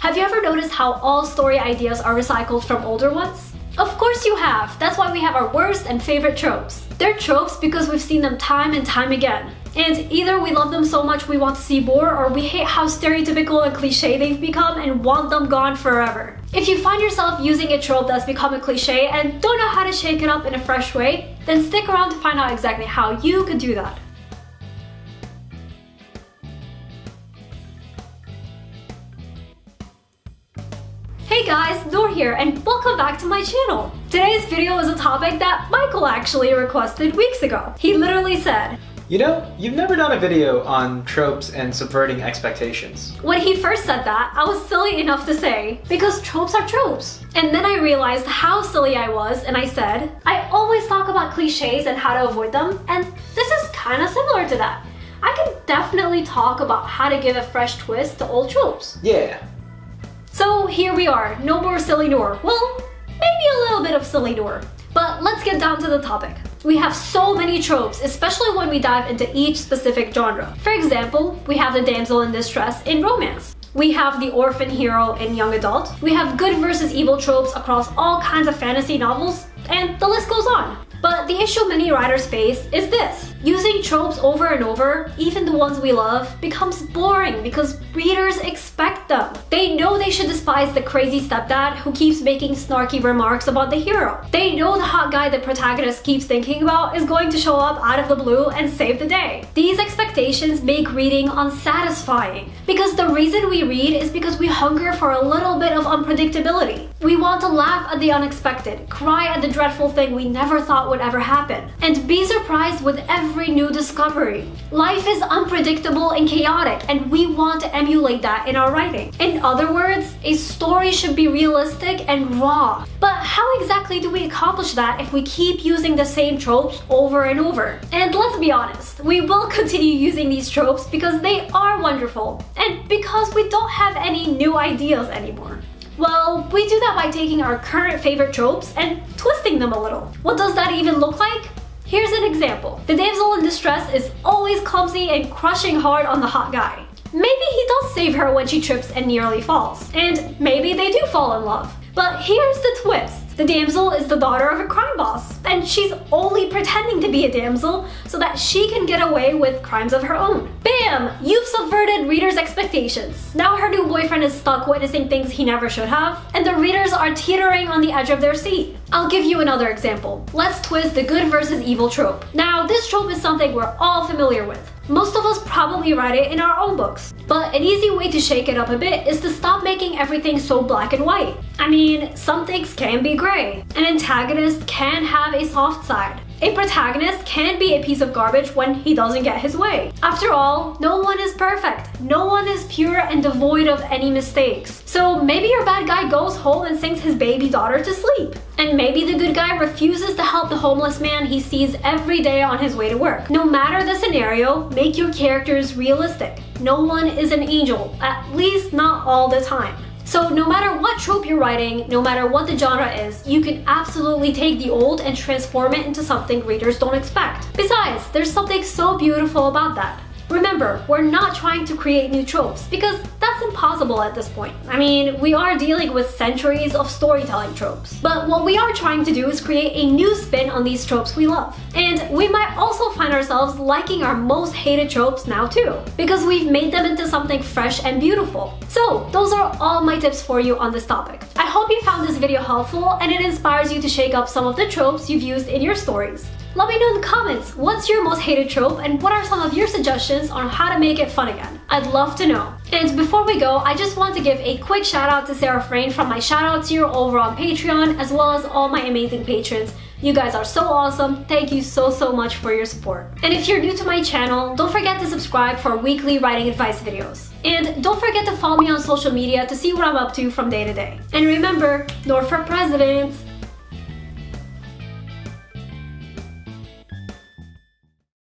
Have you ever noticed how all story ideas are recycled from older ones? Of course you have! That's why we have our worst and favorite tropes. They're tropes because we've seen them time and time again. And either we love them so much we want to see more, or we hate how stereotypical and cliche they've become and want them gone forever. If you find yourself using a trope that's become a cliche and don't know how to shake it up in a fresh way, then stick around to find out exactly how you could do that. Hey guys, Nour here and welcome back to my channel. Today's video is a topic that Michael actually requested weeks ago. He literally said, "You know, you've never done a video on tropes and subverting expectations." When he first said that, I was silly enough to say, because tropes are tropes. And then I realized how silly I was and I said, I always talk about cliches and how to avoid them, and this is kind of similar to that. I can definitely talk about how to give a fresh twist to old tropes. Yeah. So here we are, no more silly Nour. Well, maybe a little bit of silly Nour. But let's get down to the topic. We have so many tropes, especially when we dive into each specific genre. For example, we have the damsel in distress in romance. We have the orphan hero in young adult. We have good versus evil tropes across all kinds of fantasy novels, and the list goes on. But the issue many writers face is this. Using tropes over and over, even the ones we love, becomes boring because readers expect them. They know they should despise the crazy stepdad who keeps making snarky remarks about the hero. They know the hot guy the protagonist keeps thinking about is going to show up out of the blue and save the day. These expectations make reading unsatisfying because the reason we read is because we hunger for a little bit of unpredictability. We want to laugh at the unexpected, cry at the dreadful thing we never thought would ever happen, and be surprised with every new discovery. Life is unpredictable and chaotic, and we want to emulate that in our writing. In other words, a story should be realistic and raw. But how exactly do we accomplish that if we keep using the same tropes over and over? And let's be honest, we will continue using these tropes because they are wonderful, and because we don't have any new ideas anymore. Well, we do that by taking our current favorite tropes and twisting them a little. What does that even look like? Here's an example. The damsel in distress is always clumsy and crushing hard on the hot guy. Maybe he does save her when she trips and nearly falls. And maybe they do fall in love. But here's the twist. The damsel is the daughter of a crime boss, and she's only pretending to be a damsel so that she can get away with crimes of her own. Bam! You've subverted readers' expectations. Now her new boyfriend is stuck witnessing things he never should have, and the readers are teetering on the edge of their seat. I'll give you another example. Let's twist the good versus evil trope. Now, this trope is something we're all familiar with. Most of us probably write it in our own books. But an easy way to shake it up a bit is to stop making everything so black and white. I mean, some things can be gray. An antagonist can have a soft side. A protagonist can be a piece of garbage when he doesn't get his way. After all, no one is perfect. No one is pure and devoid of any mistakes. So maybe your bad guy goes home and sings his baby daughter to sleep. And maybe the good guy refuses to help the homeless man he sees every day on his way to work. No matter the scenario, make your characters realistic. No one is an angel, at least not all the time. So no matter what trope you're writing, no matter what the genre is, you can absolutely take the old and transform it into something readers don't expect. Besides, there's something so beautiful about that. Remember, we're not trying to create new tropes because that's impossible at this point. I mean, we are dealing with centuries of storytelling tropes. But what we are trying to do is create a new spin on these tropes we love. And we might also find ourselves liking our most hated tropes now too, because we've made them into something fresh and beautiful. So those are all my tips for you on this topic. I hope you found this video helpful and it inspires you to shake up some of the tropes you've used in your stories. Let me know in the comments, what's your most hated trope and what are some of your suggestions on how to make it fun again? I'd love to know. And before we go, I just want to give a quick shout out to Sarah Frayne from my shoutouts here over on Patreon, as well as all my amazing patrons. You guys are so awesome. Thank you so much for your support. And if you're new to my channel, don't forget to subscribe for weekly writing advice videos. And don't forget to follow me on social media to see what I'm up to from day to day. And remember, Nour for president!